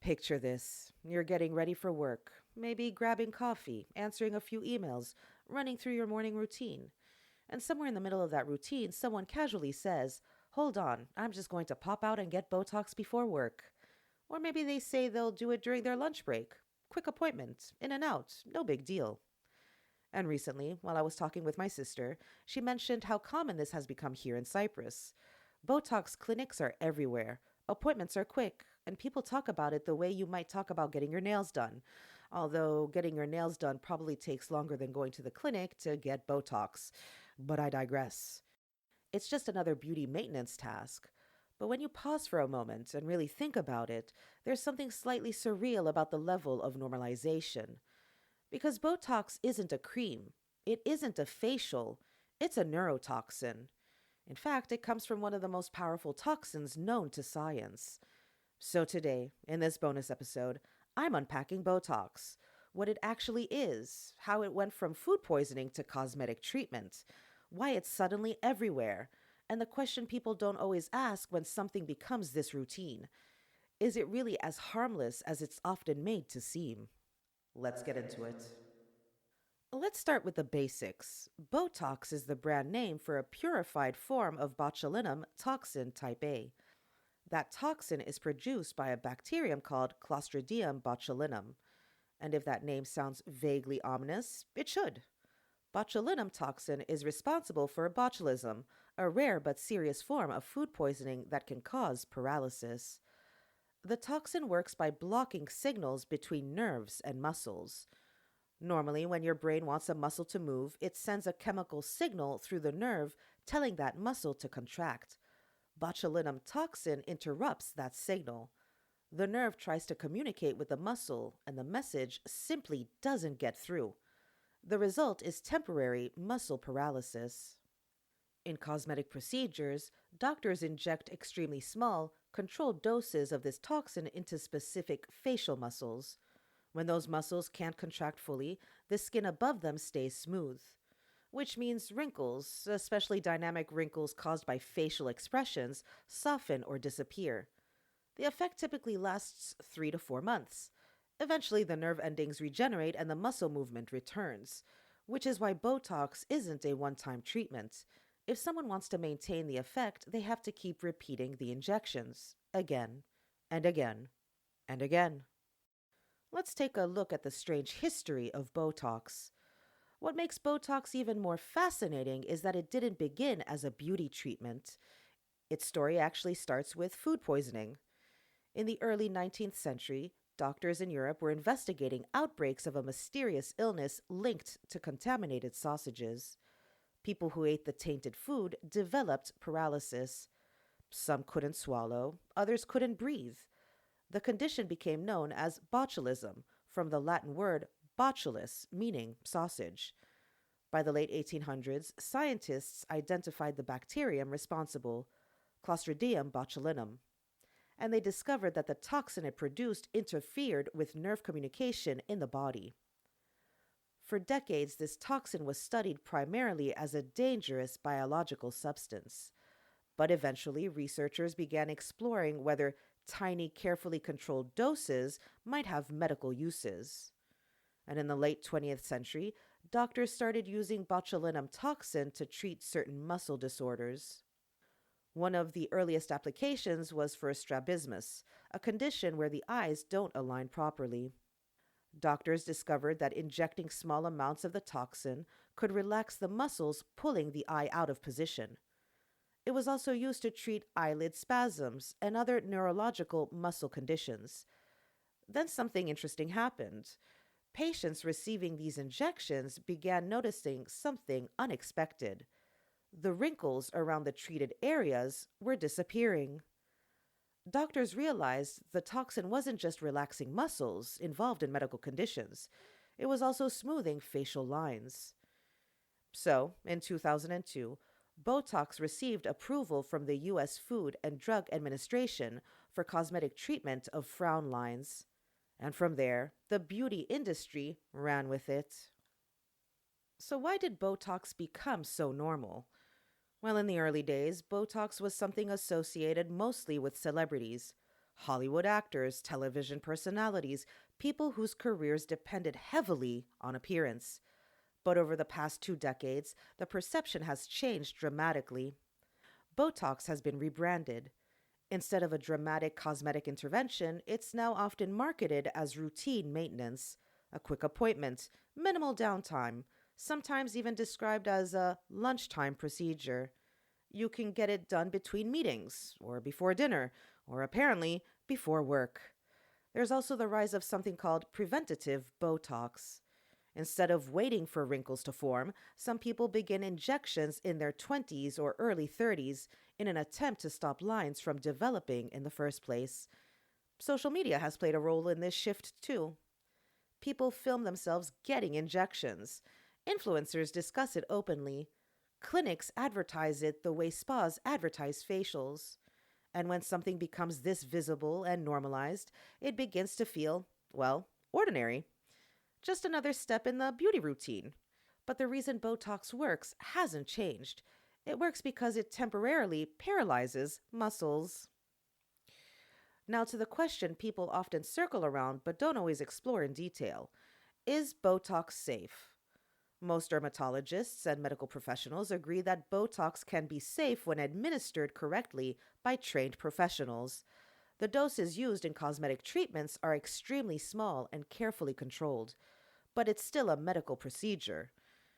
Picture this. You're getting ready for work, maybe grabbing coffee, answering a few emails, running through your morning routine. And somewhere in the middle of that routine, someone casually says, "Hold on, I'm just going to pop out and get Botox before work." Or maybe they say they'll do it during their lunch break. Quick appointment, in and out, no big deal. And recently, while I was talking with my sister, she mentioned how common this has become here in Cyprus. Botox clinics are everywhere, appointments are quick, and people talk about it the way you might talk about getting your nails done. Although getting your nails done probably takes longer than going to the clinic to get Botox. But I digress. It's just another beauty maintenance task. But when you pause for a moment and really think about it, there's something slightly surreal about the level of normalization. Because Botox isn't a cream, it isn't a facial, it's a neurotoxin. In fact, it comes from one of the most powerful toxins known to science. So, today, in this bonus episode, I'm unpacking Botox, what it actually is, how it went from food poisoning to cosmetic treatment, why it's suddenly everywhere, and the question people don't always ask when something becomes this routine: is it really as harmless as it's often made to seem? Let's get into it. Let's start with the basics. Botox is the brand name for a purified form of botulinum toxin type A. That toxin is produced by a bacterium called Clostridium botulinum. And if that name sounds vaguely ominous, it should. Botulinum toxin is responsible for botulism, a rare but serious form of food poisoning that can cause paralysis. The toxin works by blocking signals between nerves and muscles. Normally, when your brain wants a muscle to move, it sends a chemical signal through the nerve telling that muscle to contract. Botulinum toxin interrupts that signal. The nerve tries to communicate with the muscle, and the message simply doesn't get through. The result is temporary muscle paralysis. In cosmetic procedures, doctors inject extremely small, controlled doses of this toxin into specific facial muscles. When those muscles can't contract fully, the skin above them stays smooth, which means wrinkles, especially dynamic wrinkles caused by facial expressions, soften or disappear. The effect typically lasts 3 to 4 months. Eventually, the nerve endings regenerate and the muscle movement returns, which is why Botox isn't a one time treatment. If someone wants to maintain the effect, they have to keep repeating the injections again and again and again. Let's take a look at the strange history of Botox. What makes Botox even more fascinating is that it didn't begin as a beauty treatment. Its story actually starts with food poisoning. In the early 19th century, doctors in Europe were investigating outbreaks of a mysterious illness linked to contaminated sausages. People who ate the tainted food developed paralysis. Some couldn't swallow, others couldn't breathe. The condition became known as botulism, from the Latin word botulus, meaning sausage. By the late 1800s, scientists identified the bacterium responsible, Clostridium botulinum, and they discovered that the toxin it produced interfered with nerve communication in the body. For decades, this toxin was studied primarily as a dangerous biological substance. But eventually, researchers began exploring whether tiny, carefully controlled doses might have medical uses. And in the late 20th century, doctors started using botulinum toxin to treat certain muscle disorders. One of the earliest applications was for strabismus, a condition where the eyes don't align properly. Doctors discovered that injecting small amounts of the toxin could relax the muscles pulling the eye out of position. It was also used to treat eyelid spasms and other neurological muscle conditions. Then something interesting happened. Patients receiving these injections began noticing something unexpected. The wrinkles around the treated areas were disappearing. Doctors realized the toxin wasn't just relaxing muscles involved in medical conditions, it was also smoothing facial lines. So, in 2002, Botox received approval from the U.S. Food and Drug Administration for cosmetic treatment of frown lines. And from there, the beauty industry ran with it. So, why did Botox become so normal? Well, in the early days, Botox was something associated mostly with celebrities. Hollywood actors, television personalities, people whose careers depended heavily on appearance. But over the past 2 decades, the perception has changed dramatically. Botox has been rebranded. Instead of a dramatic cosmetic intervention, it's now often marketed as routine maintenance, a quick appointment, minimal downtime, sometimes even described as a lunchtime procedure. You can get it done between meetings, or before dinner, or apparently before work. There's also the rise of something called preventative Botox. Instead of waiting for wrinkles to form, some people begin injections in their 20s or early 30s in an attempt to stop lines from developing in the first place. Social media has played a role in this shift too. People film themselves getting injections. Influencers discuss it openly. Clinics advertise it the way spas advertise facials. And when something becomes this visible and normalized, it begins to feel, well, ordinary. Just another step in the beauty routine. But the reason Botox works hasn't changed. It works because it temporarily paralyzes muscles. Now, to the question people often circle around but don't always explore in detail: is Botox safe? Most dermatologists and medical professionals agree that Botox can be safe when administered correctly by trained professionals. The doses used in cosmetic treatments are extremely small and carefully controlled, but it's still a medical procedure.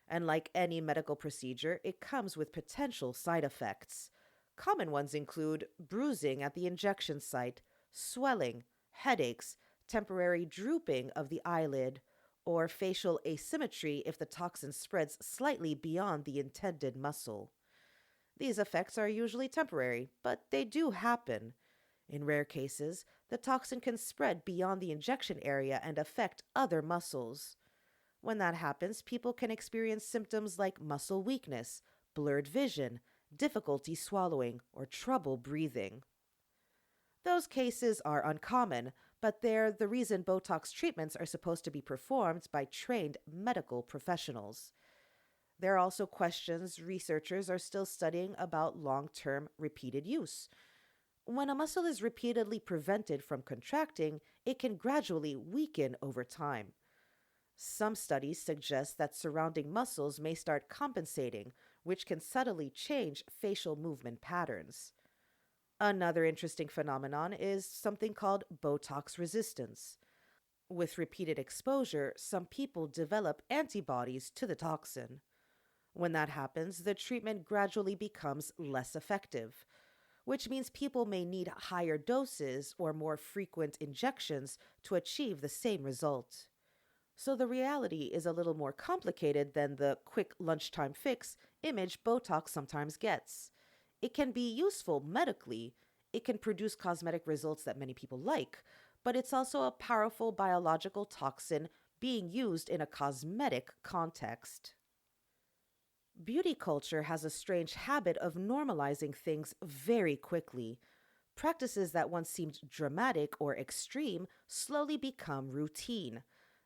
And like any medical procedure, it comes with potential side effects. Common ones include bruising at the injection site, swelling, headaches, temporary drooping of the eyelid, or facial asymmetry if the toxin spreads slightly beyond the intended muscle. These effects are usually temporary, but they do happen. In rare cases, the toxin can spread beyond the injection area and affect other muscles. When that happens, people can experience symptoms like muscle weakness, blurred vision, difficulty swallowing, or trouble breathing. Those cases are uncommon, but they're the reason Botox treatments are supposed to be performed by trained medical professionals. There are also questions researchers are still studying about long-term repeated use. When a muscle is repeatedly prevented from contracting, it can gradually weaken over time. Some studies suggest that surrounding muscles may start compensating, which can subtly change facial movement patterns. Another interesting phenomenon is something called Botox resistance. With repeated exposure, some people develop antibodies to the toxin. When that happens, the treatment gradually becomes less effective, which means people may need higher doses or more frequent injections to achieve the same result. So the reality is a little more complicated than the quick lunchtime fix image Botox sometimes gets. It can be useful medically, it can produce cosmetic results that many people like, but it's also a powerful biological toxin being used in a cosmetic context. Beauty culture has a strange habit of normalizing things very quickly. Practices that once seemed dramatic or extreme slowly become routine.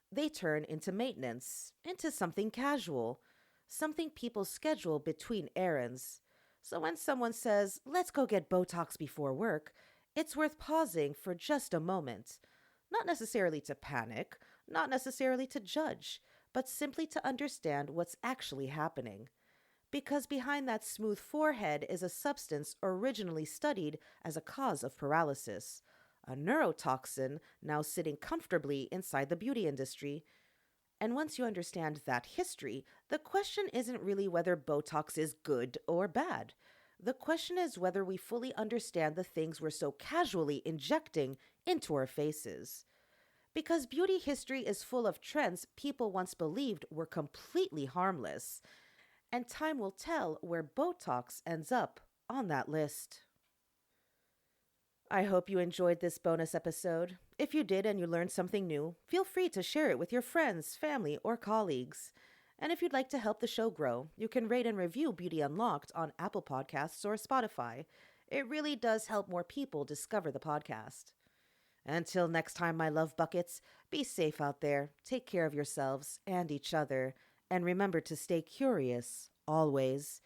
They turn into maintenance, into something casual, something people schedule between errands. So when someone says, let's go get Botox before work, it's worth pausing for just a moment. Not necessarily to panic, not necessarily to judge, but simply to understand what's actually happening. Because behind that smooth forehead is a substance originally studied as a cause of paralysis, a neurotoxin now sitting comfortably inside the beauty industry. And once you understand that history, the question isn't really whether Botox is good or bad. The question is whether we fully understand the things we're so casually injecting into our faces. Because beauty history is full of trends people once believed were completely harmless. And time will tell where Botox ends up on that list. I hope you enjoyed this bonus episode. If you did and you learned something new, feel free to share it with your friends, family, or colleagues. And if you'd like to help the show grow, you can rate and review Beauty Unlocked on Apple Podcasts or Spotify. It really does help more people discover the podcast. Until next time, my love buckets, be safe out there, take care of yourselves and each other, and remember to stay curious, always.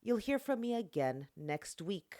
You'll hear from me again next week.